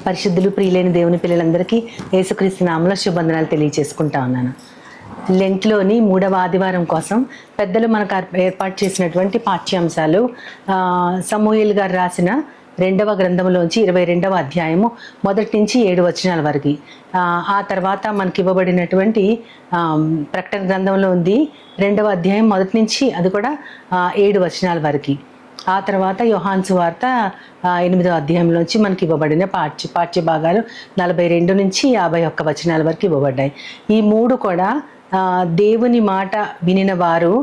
పరిశుద్ధులు ప్రియులైన దేవుని పిల్లలందరికీ యేసుక్రీస్తు నామములో శుభవందనాలు తెలియజేసుకుంటా ఉన్నాను. లెంట్లోని 3వ ఆదివారం కోసం పెద్దలు మనకు ఏర్పాటు చేసినటువంటి పాఠ్యాంశాలు సమూయేలు గారు రాసిన 2వ గ్రంథంలోంచి 22వ అధ్యాయము 1 నుంచి 7 వచనాల వరకు. ఆ తర్వాత మనకి ఇవ్వబడినటువంటి ప్రకటన గ్రంథంలో ఉంది 2వ అధ్యాయం 1 నుంచి అది కూడా 7 వచనాల వరకు. ఆ తర్వాత యోహాను సువార్త 8వ అధ్యాయంలోంచి మనకి ఇవ్వబడిన పాఠ్య భాగాలు 42 నుంచి 51 వచనాల వరకు ఇవ్వబడ్డాయి. ఈ 3 కూడా దేవుని మాట వినిన వారు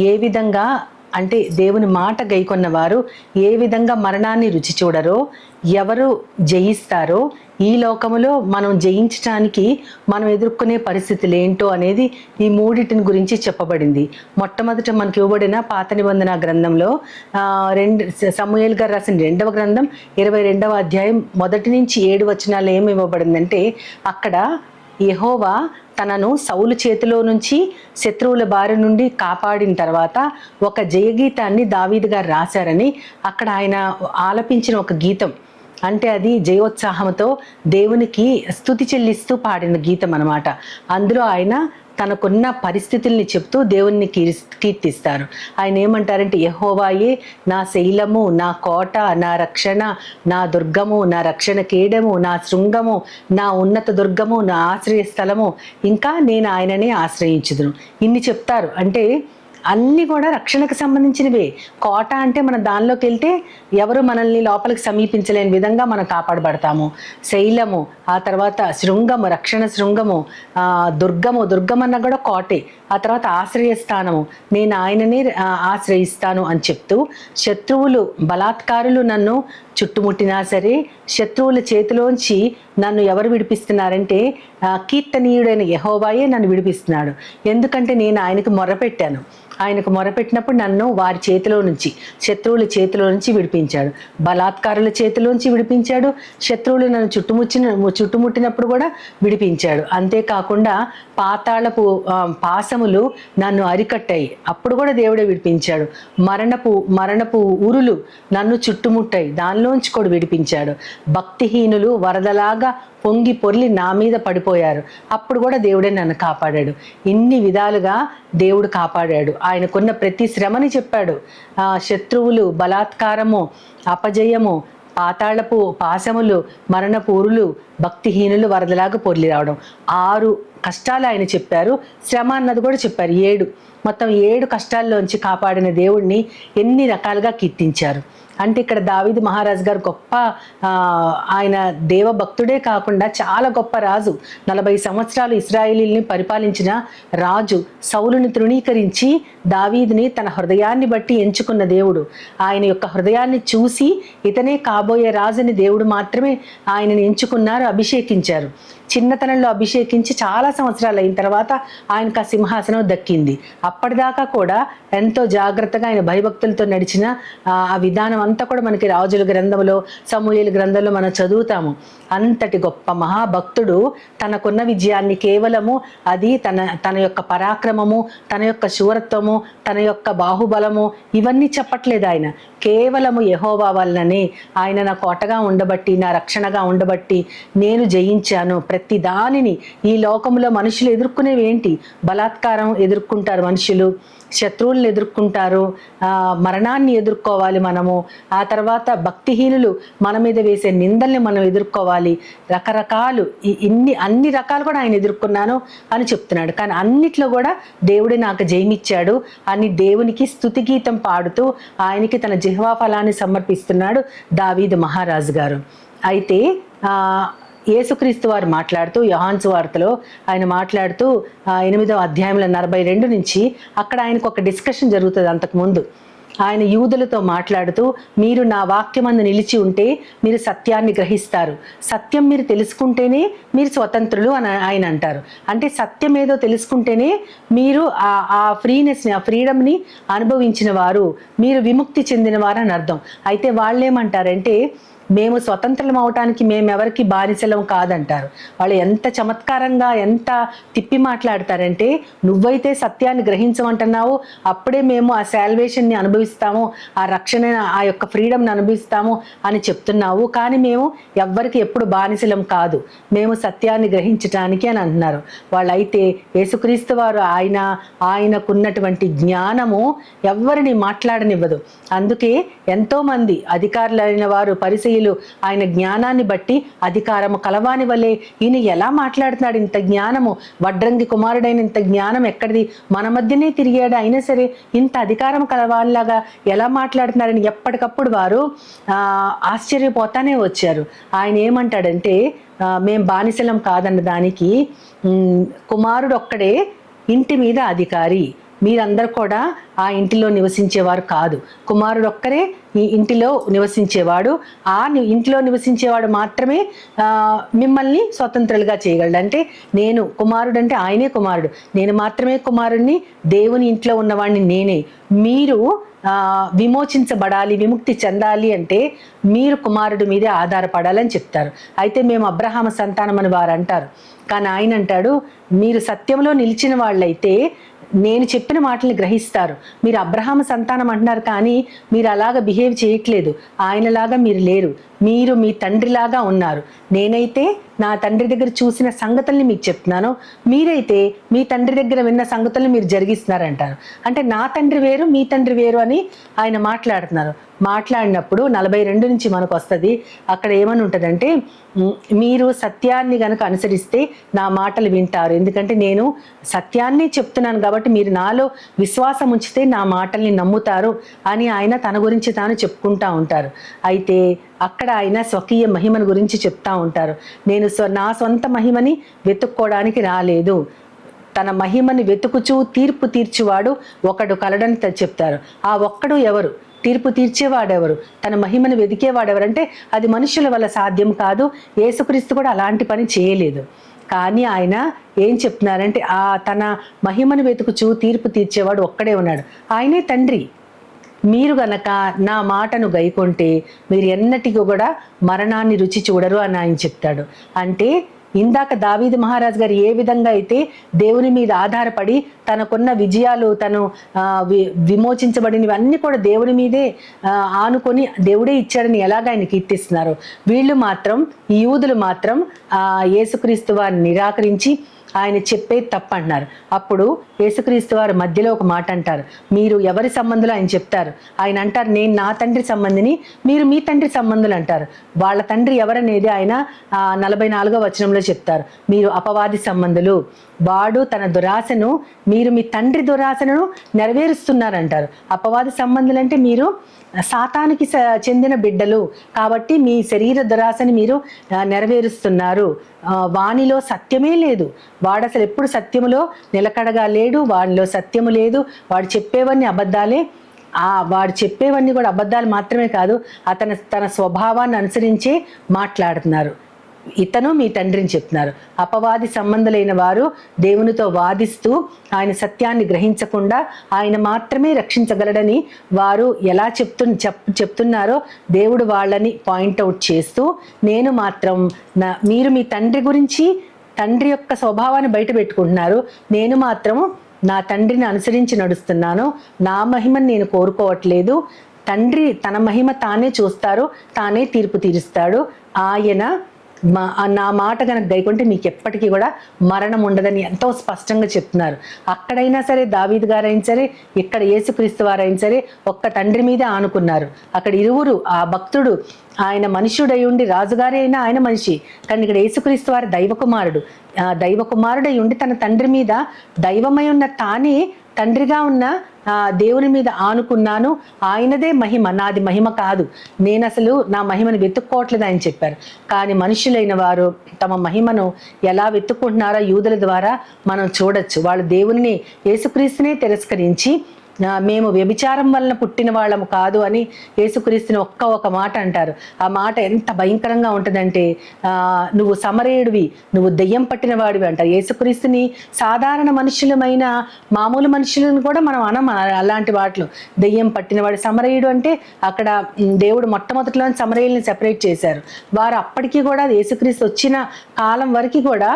ఏ విధంగా, అంటే దేవుని మాట గైకొన్న వారు ఏ విధంగా మరణాన్ని రుచి చూడరో, ఎవరు జయిస్తారో, ఈ లోకములో మనం జయించడానికి మనం ఎదుర్కొనే పరిస్థితులు ఏంటో అనేది ఈ 3 గురించి చెప్పబడింది. మొట్టమొదట మనకి ఇవ్వబడిన పాత నిబంధన గ్రంథంలో సమూయేలు గారు రాసిన 2వ గ్రంథం 22వ అధ్యాయం 1 నుంచి 7 వచనాలు ఏమి ఇవ్వబడిందంటే, అక్కడ యెహోవా తనను సౌలు చేతిలో నుంచి శత్రువుల బారి నుండి కాపాడిన తర్వాత ఒక జయగీతాన్ని దావీదు గారు రాశారని అక్కడ ఆయన ఆలపించిన ఒక గీతం. అంటే అది జయోత్సాహంతో దేవునికి స్తుతి చెల్లిస్తూ పాడిన గీతం అన్నమాట. అందులో ఆయన తనకున్న పరిస్థితుల్ని చెప్తూ దేవుణ్ణి కీర్తిస్తారు. ఆయన ఏమంటారంటే, యెహోవాయే నా శైలము, నా కోట, నా రక్షణ, నా దుర్గము, నా రక్షణ కేడము, నా శృంగము, నా ఉన్నత దుర్గము, నా ఆశ్రయ స్థలము, ఇంకా నేను ఆయననే ఆశ్రయించుదును. ఇన్ని చెప్తారు. అంటే అన్నీ కూడా రక్షణకు సంబంధించినవే. కోట అంటే మన దానిలోకి వెళ్తే ఎవరు మనల్ని లోపలికి సమీపించలేని విధంగా మనం కాపాడబడతాము. శైలము, ఆ తర్వాత శృంగము, రక్షణ శృంగము, దుర్గమన్న కూడా కోటే. ఆ తర్వాత ఆశ్రయస్థానము, నేను ఆయననే ఆశ్రయిస్తాను అని చెప్తూ, శత్రువులు బలాత్కారులు నన్ను చుట్టుముట్టినా సరే శత్రువుల చేతిలోంచి నన్ను ఎవరు విడిపిస్తున్నారంటే కీర్తనీయుడైన యెహోవాయే నన్ను విడిపిస్తున్నాడు. ఎందుకంటే నేను ఆయనకు మొరపెట్టాను. ఆయనకు మొరపెట్టినప్పుడు నన్ను వారి చేతిలో నుంచి, శత్రువుల చేతిలో నుంచి విడిపించాడు. బలాత్కారుల చేతిలోంచి విడిపించాడు. శత్రువులు నన్ను చుట్టుముట్టినప్పుడు కూడా విడిపించాడు. అంతేకాకుండా పాతాళపు పాశములు నన్ను అరికట్టాయి, అప్పుడు కూడా దేవుడే విడిపించాడు. మరణపు ఉరులు నన్ను చుట్టుముట్టాయి, దానిలోంచి కూడా విడిపించాడు. భక్తిహీనులు వరదలాగా పొంగి పొర్లి నా మీద పడిపోయారు, అప్పుడు కూడా దేవుడే నన్ను కాపాడాడు. ఇన్ని విధాలుగా దేవుడు కాపాడాడు. ఆయనకున్న ప్రతి శ్రమని చెప్పాడు. శత్రువులు, బలాత్కారము, అపజయము, పాతాళపు పాశములు, మరణపు ఉరులు, భక్తిహీనులు వరదలాగా పొర్లి రావడం, 6 కష్టాలు ఆయన చెప్పారు. శ్రమ అన్నది కూడా చెప్పారు. 7 మొత్తం 7 కష్టాల్లోంచి కాపాడిన దేవుణ్ణి ఎన్ని రకాలుగా కీర్తించారు. అంటే ఇక్కడ దావీదు మహారాజు గారు గొప్ప, ఆయన దేవభక్తుడే కాకుండా చాలా గొప్ప రాజు. 40 సంవత్సరాలు ఇశ్రాయేలీల్ని పరిపాలించిన రాజు. సౌలుని తృణీకరించి దావీదుని తన హృదయాన్ని బట్టి ఎంచుకున్న దేవుడు. ఆయన యొక్క హృదయాన్ని చూసి ఇతనే కాబోయే రాజుని దేవుడు మాత్రమే ఆయనని ఎంచుకున్నారు, అభిషేకించారు. చిన్నతనంలో అభిషేకించి చాలా సంవత్సరాలు అయిన తర్వాత ఆయనకు ఆ సింహాసనం దక్కింది. అప్పటిదాకా కూడా ఎంతో జాగ్రత్తగా ఆయన భయభక్తులతో నడిచిన ఆ విధానం అంతా కూడా మనకి రాజుల గ్రంథంలో, సమూయేలు గ్రంథంలో మనం చదువుతాము. అంతటి గొప్ప మహాభక్తుడు తనకున్న విజయాన్ని కేవలము అది తన యొక్క పరాక్రమము, తన యొక్క శూరత్వము, తన యొక్క బాహుబలము ఇవన్నీ చెప్పట్లేదు. ఆయన కేవలము యెహోవా వల్లనే, ఆయన నా కోటగా ఉండబట్టి, నా రక్షణగా ఉండబట్టి నేను జయించాను. ప్రతి దానిని ఈ లోకంలో మనుషులు ఎదుర్కొనేవి ఏంటి? బలాత్కారం ఎదుర్కొంటారు మనుషులు, శత్రువులను ఎదుర్కొంటారు, మరణాన్ని ఎదుర్కోవాలి మనము. ఆ తర్వాత భక్తిహీనులు మన మీద వేసే నిందల్ని మనం ఎదుర్కోవాలి. రకరకాలు అన్ని రకాలు కూడా ఆయన ఎదుర్కొన్నాను అని చెప్తున్నాడు. కానీ అన్నిట్లో కూడా దేవుడే నాకు జయమిచ్చాడు అని దేవునికి స్తుతి గీతం పాడుతూ ఆయనకి తన జిహ్వా ఫలాన్ని సమర్పిస్తున్నాడు దావీదు మహారాజు గారు. అయితే యేసుక్రీస్తు వారు మాట్లాడుతూ యోహాను సువార్తలో ఆయన మాట్లాడుతూ 8వ అధ్యాయంలో 42 నుంచి అక్కడ ఆయనకు ఒక డిస్కషన్ జరుగుతుంది. అంతకుముందు ఆయన యూదులతో మాట్లాడుతూ, మీరు నా వాక్యమందు నిలిచి ఉంటే మీరు సత్యాన్ని గ్రహిస్తారు, సత్యం మీరు తెలుసుకుంటేనే మీరు స్వతంత్రులు అని ఆయన అంటారు. అంటే సత్యం ఏదో తెలుసుకుంటేనే మీరు ఆ ఫ్రీనెస్ని, ఆ ఫ్రీడమ్ని అనుభవించిన వారు, మీరు విముక్తి చెందిన వారు అని అర్థం. అయితే వాళ్ళు ఏమంటారంటే, మేము స్వతంత్రం అవటానికి మేమెవరికి బానిసలం కాదంటారు. వాళ్ళు ఎంత చమత్కారంగా ఎంత తిప్పి మాట్లాడతారంటే, నువ్వైతే సత్యాన్ని గ్రహించమంటున్నావు, అప్పుడే మేము ఆ శాల్వేషన్ని అనుభవిస్తాము, ఆ రక్షణ, ఆ యొక్క ఫ్రీడమ్ని అనుభవిస్తాము అని చెప్తున్నావు, కానీ మేము ఎవ్వరికి ఎప్పుడు బానిసలం కాదు, మేము సత్యాన్ని గ్రహించటానికి అని అంటున్నారు. వాళ్ళైతే యేసుక్రీస్తు వారు ఆయనకున్నటువంటి జ్ఞానము ఎవ్వరిని మాట్లాడనివ్వదు. అందుకే ఎంతోమంది అధికారులైన వారు, పరిసయ్యులు ఆయన జ్ఞానాన్ని బట్టి అధికారము కలవాని వలె ఈయన ఎలా మాట్లాడుతున్నాడు, ఇంత జ్ఞానము, వడ్రంగి కుమారుడైన ఇంత జ్ఞానం ఎక్కడిది, మన మధ్యనే తిరిగాడు, అయినా సరే ఇంత అధికారం కలవానిలాగా ఎలా మాట్లాడుతున్నాడని ఎప్పటికప్పుడు వారు ఆశ్చర్యపోతానే వచ్చారు. ఆయన ఏమంటాడంటే, మేం బానిసలం కాదన్న దానికి, కుమారుడు ఒక్కడే ఇంటి మీద అధికారి, మీరందరూ కూడా ఆ ఇంటిలో నివసించేవారు కాదు, కుమారుడు ఒక్కరే ఈ ఇంటిలో నివసించేవాడు, ఆ ఇంటిలో నివసించేవాడు మాత్రమే మిమ్మల్ని స్వతంత్రులుగా చేయగలడు. అంటే నేను కుమారుడు అంటే ఆయనే కుమారుడు, నేను మాత్రమే కుమారుడిని, దేవుని ఇంట్లో ఉన్నవాడిని నేనే. మీరు విమోచించబడాలి, విముక్తి చెందాలి అంటే మీరు కుమారుడి మీదే ఆధారపడాలని చెప్తారు. అయితే మేము అబ్రహాము సంతానం అని వారు అంటారు, కానీ ఆయన అంటాడు, మీరు సత్యంలో నిలిచిన వాళ్ళైతే నేను చెప్పిన మాటల్ని గ్రహిస్తారు. మీరు అబ్రహాము సంతానం అంటున్నారు, కానీ మీరు అలాగా బిహేవ్ చేయట్లేదు, ఆయనలాగా మీరు లేరు, మీరు మీ తండ్రిలాగా ఉన్నారు. నేనైతే నా తండ్రి దగ్గర చూసిన సంగతుల్ని మీకు చెప్తున్నాను, మీరైతే మీ తండ్రి దగ్గర విన్న సంగతుల్ని మీరు జరిగిస్తున్నారంటారు. అంటే నా తండ్రి వేరు, మీ తండ్రి వేరు అని ఆయన మాట్లాడుతున్నారు. మాట్లాడినప్పుడు 42 నుంచి మనకు వస్తుంది, అక్కడ ఏమని ఉంటుందంటే, మీరు సత్యాన్ని గనక అనుసరిస్తే నా మాటలు వింటారు, ఎందుకంటే నేను సత్యాన్ని చెప్తున్నాను కాబట్టి మీరు నాలో విశ్వాసం ఉంచితే నా మాటల్ని నమ్ముతారు అని ఆయన తన గురించి తాను చెప్పుకుంటా ఉంటారు. అయితే అక్కడ ఆయన స్వకీయ మహిమను గురించి చెప్తా ఉంటారు. నేను నా సొంత మహిమని వెతుక్కోవడానికి రాలేదు, తన మహిమని వెతుకుచూ తీర్పు తీర్చువాడు ఒకడు కలడని చెప్తారు. ఆ ఒక్కడు ఎవరు? తీర్పు తీర్చేవాడెవరు? తన మహిమను వెతికేవాడెవరు? అంటే అది మనుషుల వల్ల సాధ్యం కాదు. యేసుక్రీస్తు కూడా అలాంటి పని చేయలేదు. కానీ ఆయన ఏం చెప్తున్నారంటే, తన మహిమను వెతుకుచూ తీర్పు తీర్చేవాడు ఒక్కడే ఉన్నాడు, ఆయనే తండ్రి. మీరు గనక నా మాటను గైకొంటే మీరు ఎన్నటికీ కూడా మరణాన్ని రుచి చూడరు అని ఆయన చెప్తాడు. అంటే ఇందాక దావీదు మహారాజు గారు ఏ విధంగా అయితే దేవుని మీద ఆధారపడి తనకున్న విజయాలు, తను విమోచించబడినవన్నీ కూడా దేవుని మీదే ఆనుకొని దేవుడే ఇచ్చాడని ఎలాగ ఆయన కీర్తిస్తున్నారు, వీళ్ళు మాత్రం, ఈ యూదులు మాత్రం యేసుక్రీస్తు వారిని నిరాకరించి ఆయన చెప్పేది తప్పంటున్నారు. అప్పుడు యేసుక్రీస్తు వారు మధ్యలో ఒక మాట అంటారు, మీరు ఎవరి సంబంధులు ఆయన చెప్తారు. ఆయన అంటారు, నేను నా తండ్రి సంబంధిని, మీరు మీ తండ్రి సంబంధులు అంటారు. వాళ్ళ తండ్రి ఎవరనేది ఆయన 44వ వచనంలో చెప్తారు, మీరు అపవాది సంబంధులు, వాడు తన దురాశను, మీరు మీ తండ్రి దురాశను నెరవేరుస్తున్నారంటారు. అపవాది సంబంధులు అంటే మీరు సాతానికి చెందిన బిడ్డలు కాబట్టి మీ శరీర దురాశని మీరు నెరవేరుస్తున్నారు. వానిలో సత్యమే లేదు, వాడు అసలు ఎప్పుడు సత్యములో నిలకడగా లేడు, వాడిలో సత్యము లేదు, వాడు చెప్పేవన్నీ అబద్ధాలే. వాడు చెప్పేవన్నీ కూడా అబద్ధాలు మాత్రమే కాదు, తన స్వభావాన్ని అనుసరించే మాట్లాడుతున్నారు. ఇతను మీ తండ్రిని చెప్తున్నారు. అపవాది సంబంధులైన వారు దేవునితో వాదిస్తూ ఆయన సత్యాన్ని గ్రహించకుండా ఆయన మాత్రమే రక్షించగలడని వారు ఎలా చెప్తున్నారో దేవుడు వాళ్ళని పాయింట్అవుట్ చేస్తూ, నేను మాత్రం మీరు మీ తండ్రి గురించి, తండ్రి యొక్క స్వభావాన్ని బయట పెట్టుకుంటున్నారు, నేను మాత్రం నా తండ్రిని అనుసరించి నడుస్తున్నాను, నా మహిమను నేను కోరుకోవట్లేదు, తండ్రి తన మహిమ తానే చూస్తారు, తానే తీర్పు తీరుస్తాడు, ఆయన నా మాట కనుక గైకుంటే మీకు ఎప్పటికీ కూడా మరణం ఉండదని ఎంతో స్పష్టంగా చెప్తున్నారు. అక్కడైనా సరే దావీదు గారైనా సరే, ఇక్కడ యేసుక్రీస్తు వారైనా సరే ఒక్క తండ్రి మీదే ఆనుకున్నారు. అక్కడ ఇరువురు, ఆ భక్తుడు ఆయన మనుష్యుడై ఉండి, రాజుగారి అయినా ఆయన మనిషి, కానీ ఇక్కడ యేసుక్రీస్తు వారి దైవకుమారుడు, దైవకుమారుడై ఉండి తన తండ్రి మీద, దైవమై ఉన్న తానే తండ్రిగా ఉన్న దేవుని మీద ఆనుకున్నాను, ఆయనదే మహిమ, నాది మహిమ కాదు, నేను అసలు నా మహిమను వెతుక్కోవట్లేదు ఆయన చెప్పారు. కానీ మనుషులైన వారు తమ మహిమను ఎలా వెతుక్కుంటున్నారో యూదుల ద్వారా మనం చూడొచ్చు. వాళ్ళు దేవుని, యేసుక్రీస్తునే తిరస్కరించి మేము వ్యభిచారం వలన పుట్టిన వాళ్ళము కాదు అని యేసుక్రీస్తుని ఒక మాట అంటారు. ఆ మాట ఎంత భయంకరంగా ఉంటుందంటే, నువ్వు సమరయుడివి, నువ్వు దెయ్యం పట్టిన వాడివి అంటారు. యేసుక్రీస్తుని సాధారణ మనుషులమైన మామూలు మనుషులను కూడా మనం అలాంటి వాటిలో దెయ్యం పట్టినవాడు. సమరయుడు అంటే అక్కడ దేవుడు మొట్టమొదటిలో సమరయుల్ని సెపరేట్ చేశారు. వారు అప్పటికీ కూడా యేసుక్రీస్తు వచ్చిన కాలం వరకు కూడా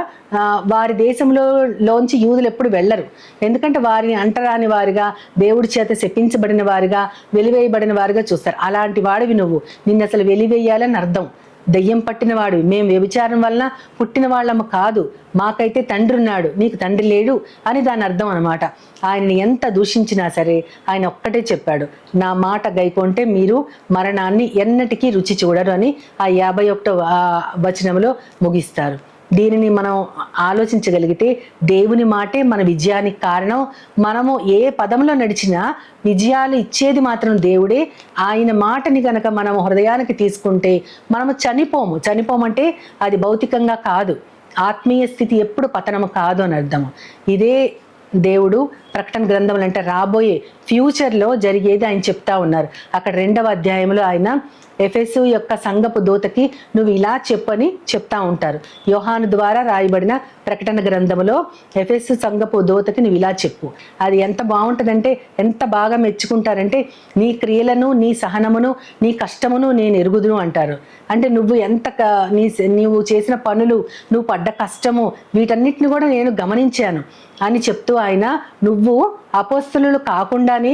వారి దేశంలోంచి యూదులు ఎప్పుడు వెళ్ళరు. ఎందుకంటే వారిని అంటరాని వారిగా, దేవుడి చేత శపించబడిన వారిగా, వెలివేయబడిన వారిగా చూస్తారు. అలాంటి వాడివి నువ్వు, నిన్ను అసలు వెలివేయాలని అర్థం. దెయ్యం పట్టిన వాడు, మేము వ్యభిచారం వలన పుట్టిన వాళ్ళము కాదు, మాకైతే తండ్రి ఉన్నాడు, నీకు తండ్రి లేడు అని దాని అర్థం అనమాట. ఆయన్ని ఎంత దూషించినా సరే ఆయన ఒక్కటే చెప్పాడు, నా మాట గైకొంటే మీరు మరణాన్ని ఎన్నటికీ రుచి చూడరు అని ఆ 51వ వచనంలో ముగిస్తారు. దీనిని మనం ఆలోచించగలిగితే దేవుని మాటే మన విజయానికి కారణం. మనము ఏ పదంలో నడిచినా విజయాలు ఇచ్చేది మాత్రం దేవుడే. ఆయన మాటని కనుక మనం హృదయానికి తీసుకుంటే మనము చనిపోమంటే అది భౌతికంగా కాదు, ఆత్మీయ స్థితి ఎప్పుడు పతనము కాదు అని అర్థము. ఇదే దేవుడు ప్రకటన గ్రంథంలో అంటే రాబోయే ఫ్యూచర్లో జరిగేది ఆయన చెప్తా ఉన్నారు. అక్కడ 2వ అధ్యాయంలో ఆయన ఎఫెసు యొక్క సంఘపు దూతకి నువ్వు ఇలా చెప్పని చెప్తా ఉంటారు. యోహాను ద్వారా రాయబడిన ప్రకటన గ్రంథంలో ఎఫెసు సంఘపు దూతకి నువ్వు ఇలా చెప్పు. అది ఎంత బాగుంటుందంటే, ఎంత బాగా మెచ్చుకుంటారంటే, నీ క్రియలను, నీ సహనమును, నీ కష్టమును నేను ఎరుగుదును అంటారు. అంటే నువ్వు నీవు చేసిన పనులు, నువ్వు పడ్డ కష్టము, వీటన్నిటిని కూడా నేను గమనించాను అని చెప్తూ ఆయన, నువ్వు అపోస్తలులు కాకుండానే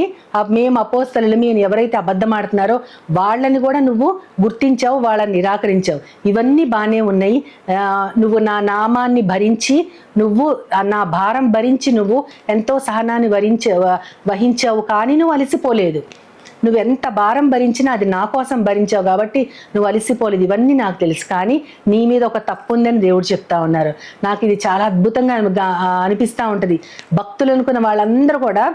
మేము అపోస్తలు, మేము ఎవరైతే అబద్ధం ఆడుతున్నారో వాళ్ళని కూడా నువ్వు గుర్తించావు, వాళ్ళని నిరాకరించావు. ఇవన్నీ బాగానే ఉన్నాయి. నువ్వు నా నామాన్ని భరించి, నువ్వు నా భారం భరించి నువ్వు ఎంతో సహనాన్ని వహించావు, కానీ నువ్వు అలసిపోలేదు. నువ్వు ఎంత భారం భరించినా అది నా కోసం భరించావు కాబట్టి నువ్వు అలసిపోలేదు. ఇవన్నీ నాకు తెలుసు, కానీ నీ మీద ఒక తప్పు ఉందని దేవుడు చెప్తా ఉన్నారు. నాకు ఇది చాలా అద్భుతంగా అనిపిస్తూ ఉంటుంది. భక్తులు అనుకున్న వాళ్ళందరూ కూడా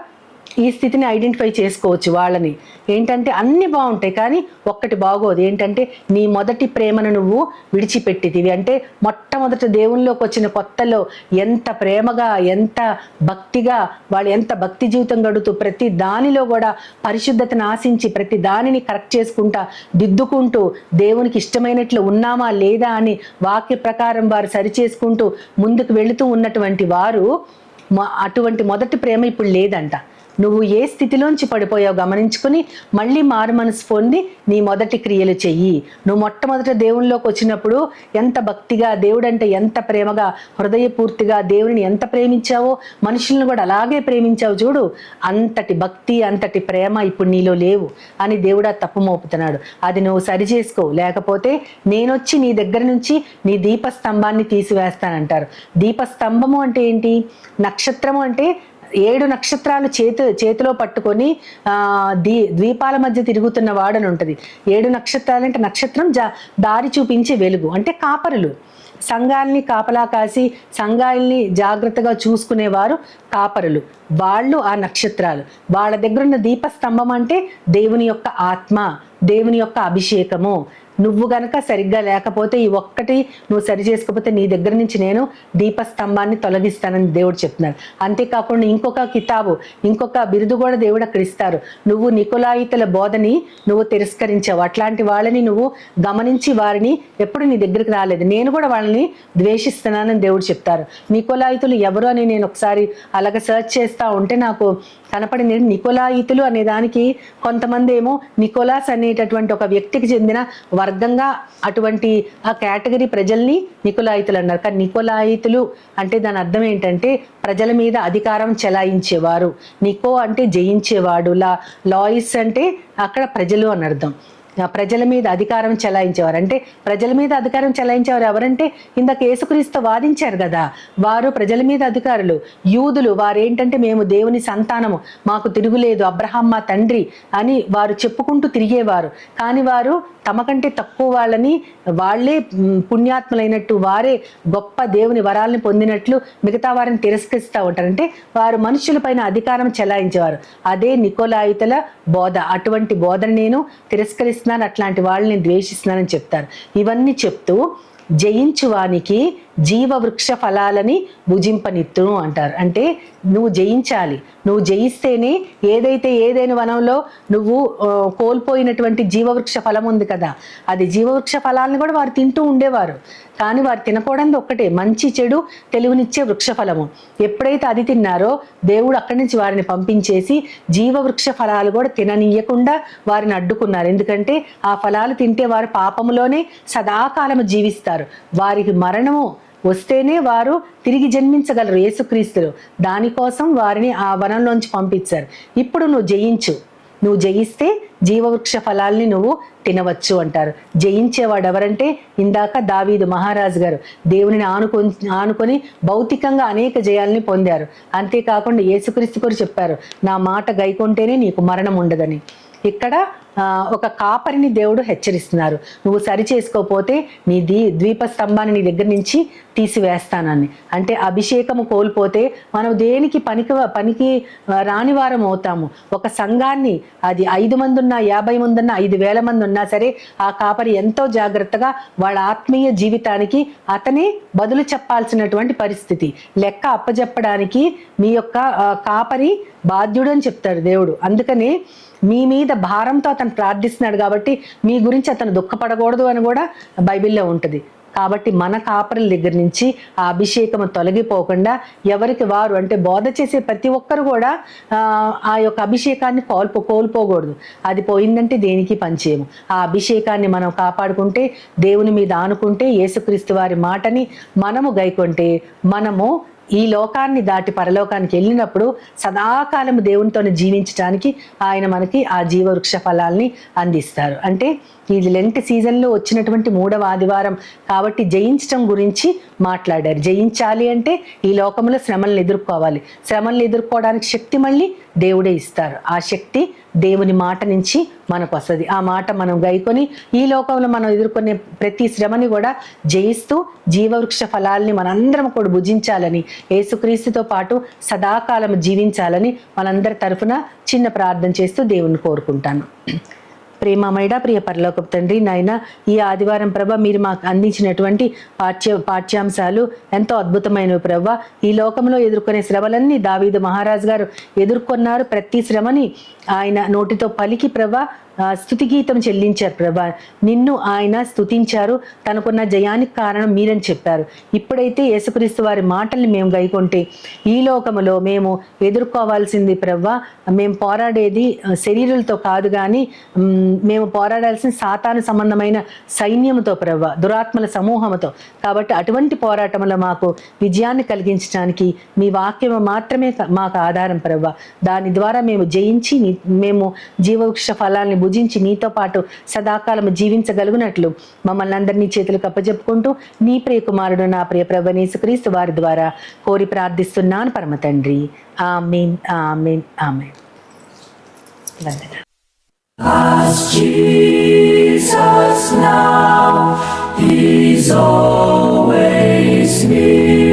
ఈ స్థితిని ఐడెంటిఫై చేసుకోవచ్చు. వాళ్ళని ఏంటంటే అన్ని బాగుంటాయి, కానీ ఒక్కటి బాగోదు. ఏంటంటే నీ మొదటి ప్రేమను నువ్వు విడిచిపెట్టితివి. అంటే మొట్టమొదటి దేవునిలోకి వచ్చిన కొత్తలో ఎంత ప్రేమగా, ఎంత భక్తిగా, వాళ్ళు ఎంత భక్తి జీవితం గడుతూ ప్రతి దానిలో కూడా పరిశుద్ధతను ఆశించి ప్రతి దానిని కరెక్ట్ చేసుకుంటా, దిద్దుకుంటూ, దేవునికి ఇష్టమైనట్లు ఉన్నామా లేదా అని వాక్య ప్రకారం వారు సరిచేసుకుంటూ ముందుకు వెళుతూ ఉన్నటువంటి వారు, అటువంటి మొదటి ప్రేమ ఇప్పుడు లేదంట. నువ్వు ఏ స్థితిలోంచి పడిపోయావు గమనించుకుని మళ్ళీ మారు మనసు పొంది నీ మొదటి క్రియలు చెయ్యి. నువ్వు మొట్టమొదట దేవునిలోకి వచ్చినప్పుడు ఎంత భక్తిగా, దేవుడు అంటే ఎంత ప్రేమగా, హృదయపూర్తిగా దేవుని ఎంత ప్రేమించావో, మనుషులను కూడా అలాగే ప్రేమించావు చూడు. అంతటి భక్తి, అంతటి ప్రేమ ఇప్పుడు నీలో లేవు అని దేవుడు తప్పు మోపుతున్నాడు. అది నువ్వు సరి చేసుకో, లేకపోతే నేనొచ్చి నీ దగ్గర నుంచి నీ దీపస్తంభాన్ని తీసివేస్తానంటారు. దీపస్తంభము అంటే ఏంటి? నక్షత్రము అంటే 7 నక్షత్రాలు చేతిలో పట్టుకొని ద్వీపాల మధ్య తిరుగుతున్న వాడని ఉంటుంది. 7 నక్షత్రాలు అంటే నక్షత్రం దారి చూపించే వెలుగు, అంటే కాపరులు. సంఘాల్ని కాపలా కాసి సంఘాల్ని జాగ్రత్తగా చూసుకునేవారు కాపరులు. వాళ్ళు ఆ నక్షత్రాలు. వాళ్ళ దగ్గర ఉన్న దీపస్తంభం అంటే దేవుని యొక్క ఆత్మ, దేవుని యొక్క అభిషేకము. నువ్వు గనక సరిగ్గా లేకపోతే, ఈ ఒక్కటి నువ్వు సరి చేసుకోకపోతే నీ దగ్గర నుంచి నేను దీపస్తంభాన్ని తొలగిస్తానని దేవుడు చెప్తున్నాడు. అంతేకాకుండా ఇంకొక కితాబు, ఇంకొక బిరుదు కూడా దేవుడు అక్కడ ఇస్తారు. నువ్వు నికోలాయితుల బోధని నువ్వు తిరస్కరించావు, అట్లాంటి వాళ్ళని నువ్వు గమనించి వారిని ఎప్పుడు నీ దగ్గరికి రాలేదు, నేను కూడా వాళ్ళని ద్వేషిస్తున్నానని దేవుడు చెప్తారు. నికోలాయితులు ఎవరు అని నేను ఒకసారి అలాగ సెర్చ్ చేస్తూ ఉంటే నాకు కనపడింది. నికోలాయితులు అనే దానికి కొంతమంది ఏమో నికోలాస్ అనేటటువంటి ఒక వ్యక్తికి చెందిన వర్గంగా అటువంటి ఆ కేటగిరీ ప్రజల్ని నికోలాయితులు అన్నారు. కానీ నికోలాయితులు అంటే దాని అర్థం ఏంటంటే ప్రజల మీద అధికారం చెలాయించేవారు. నికో అంటే జయించేవాడు, లాయిస్ అంటే అక్కడ ప్రజలు అని అర్థం. ప్రజల మీద అధికారం చెలాయించేవారు అంటే ప్రజల మీద అధికారం చెలాయించేవారు ఎవరంటే ఇందాక యేసుక్రీస్తు వాదించారు కదా, వారు ప్రజల మీద అధికారులు. యూదులు వారు ఏంటంటే మేము దేవుని సంతానము, మాకు తిరుగులేదు, అబ్రహాం మా తండ్రి అని వారు చెప్పుకుంటూ తిరిగేవారు. కానీ వారు తమకంటే తక్కువ వాళ్ళని, వాళ్ళే పుణ్యాత్ములైనట్టు, వారే గొప్ప దేవుని వరాలని పొందినట్లు మిగతా వారిని తిరస్కరిస్తూ ఉంటారు. అంటే వారు మనుషులపైన అధికారం చెలాయించేవారు. అదే నికోలాయితుల బోధ. అటువంటి బోధన నేను తిరస్కరిస్తున్నాను, అట్లాంటి వాళ్ళని ద్వేషిస్తున్నానని చెప్తారు. ఇవన్నీ చెప్తూ జయించువానికి జీవ వృక్ష ఫలాలని భుజింపనిత్తును అంటారు. అంటే నువ్వు జయించాలి, నువ్వు జయిస్తేనే ఏదైనా వనంలో నువ్వు కోల్పోయినటువంటి జీవవృక్ష ఫలం ఉంది కదా, అది జీవవృక్ష ఫలాలను కూడా వారు తింటూ ఉండేవారు. కానీ వారు తినకూడదు ఒక్కటే, మంచి చెడు తెలివినిచ్చే వృక్ష ఫలము. ఎప్పుడైతే అది తిన్నారో దేవుడు అక్కడి నుంచి వారిని పంపించేసి జీవవృక్ష ఫలాలు కూడా తిననీయకుండా వారిని అడ్డుకున్నారు. ఎందుకంటే ఆ ఫలాలు తింటే వారు పాపములోనే సదాకాలము జీవిస్తారు, వారికి మరణము వస్తేనే వారు తిరిగి జన్మించగలరు యేసుక్రీస్తులు. దానికోసం వారిని ఆ వనంలోంచి పంపించారు. ఇప్పుడు నువ్వు జయించు, నువ్వు జయిస్తే జీవవృక్ష ఫలాల్ని నువ్వు తినవచ్చు అంటారు. జయించేవాడు ఎవరంటే ఇందాక దావీదు మహారాజు గారు దేవునిని ఆనుకొని భౌతికంగా అనేక జయాల్ని పొందారు. అంతేకాకుండా యేసుక్రీస్తు కూడా చెప్పారు, నా మాట గైకొంటేనే నీకు మరణం ఉండదని. ఇక్కడ ఒక కాపరిని దేవుడు హెచ్చరిస్తున్నారు, నువ్వు సరి చేసుకోకపోతే నీ ద్వీప స్తంభాన్ని నీ దగ్గర నుంచి తీసివేస్తానని. అంటే అభిషేకము కోల్పోతే మనం దేనికి పనికి రాని వారం అవుతాము. ఒక సంఘాన్ని అది 5 మంది ఉన్నా 50 మంది ఉన్నా 5,000 మంది ఉన్నా సరే ఆ కాపరి ఎంతో జాగ్రత్తగా వాళ్ళ ఆత్మీయ జీవితానికి అతనే బదులు చెప్పాల్సినటువంటి పరిస్థితి. లెక్క అప్పజెప్పడానికి మీ యొక్క కాపరి బాధ్యుడు అని చెప్తాడు దేవుడు. అందుకనే మీ మీద భారంతో అతను ప్రార్థిస్తున్నాడు కాబట్టి మీ గురించి అతను దుఃఖపడకూడదు అని కూడా బైబిల్లో ఉంటుంది. కాబట్టి మన కాపరుల దగ్గర నుంచి ఆ అభిషేకం తొలగిపోకుండా ఎవరికి వారు, అంటే బోధ చేసే ప్రతి ఒక్కరు కూడా ఆ యొక్క అభిషేకాన్ని కోల్పోకూడదు. అది పోయిందంటే దేనికి పనిచేయము. ఆ అభిషేకాన్ని మనం కాపాడుకుంటే, దేవుని మీద ఆనుకుంటే, యేసుక్రీస్తు వారి మాటని మనము గైకొంటే, మనము ఈ లోకాన్ని దాటి పరలోకానికి వెళ్ళినప్పుడు సదాకాలం దేవునితోనే జీవించడానికి ఆయన మనకి ఆ జీవవృక్ష ఫలాల్ని అందిస్తారు. అంటే ఇది లెంట్ సీజన్లో వచ్చినటువంటి 3వ ఆదివారం కాబట్టి జయించడం గురించి మాట్లాడారు. జయించాలి అంటే ఈ లోకంలో శ్రమలను ఎదుర్కోవాలి. శ్రమలను ఎదుర్కోవడానికి శక్తి మళ్ళీ దేవుడే ఇస్తారు. ఆ శక్తి దేవుని మాట నుంచి మనకు వస్తుంది. ఆ మాట మనం గైకొని ఈ లోకంలో మనం ఎదుర్కొనే ప్రతి శ్రమని కూడా జయిస్తూ జీవవృక్ష ఫలాల్ని మనందరం కూడా భుజించాలని, యేసుక్రీస్తుతో పాటు సదాకాలం జీవించాలని మనందరి తరఫున చిన్న ప్రార్థన చేస్తూ దేవుని కోరుకుంటాను. ప్రేమమైడ ప్రియ పరలోకపు తండ్రి, నాయన ఈ ఆదివారం ప్రభ మీరు మాకు అందించినటువంటి పాఠ్యాంశాలు ఎంతో అద్భుతమైనవి ప్రభ. ఈ లోకంలో ఎదుర్కొనే శ్రమలన్నీ దావీదు మహారాజు గారు ఎదుర్కొన్నారు. ప్రతి శ్రమని ఆయన నోటితో పలికి ప్రభ స్తుతి గీతం చెల్లించారు ప్రభా. నిన్ను ఆయన స్తుతించారు, తనకున్న జయానికి కారణం మీరని చెప్పారు. ఇప్పుడైతే యేసుక్రీస్తు వారి మాటల్ని మేము గైకొంటే ఈ లోకములో మేము ఎదుర్కోవాల్సింది ప్రభా, మేము పోరాడేది శరీరులతో కాదు కానీ మేము పోరాడాల్సిన సాతాను సంబంధమైన సైన్యముతో ప్రభా, దురాత్మల సమూహముతో. కాబట్టి అటువంటి పోరాటంలో మాకు విజయాన్ని కలిగించడానికి మీ వాక్యము మాత్రమే మాకు ఆధారం ప్రభా. దాని ద్వారా మేము జయించి మేము జీవవృక్ష ఫలాల్ని భుజించి నీతో పాటు సదాకాలం జీవించగలుగునట్లు మమ్మల్ని అందరినీ చేతులకు అప్పజెప్పుకుంటూ నీ ప్రియ కుమారుడు నా ప్రియ ప్రభువైన యేసుక్రీస్తు వారి ద్వారా కోరి ప్రార్థిస్తున్నాను పరమ తండ్రి. ఆమేన్, ఆమేన్, ఆమేన్. వందనాలు. As Jesus now, He's always near.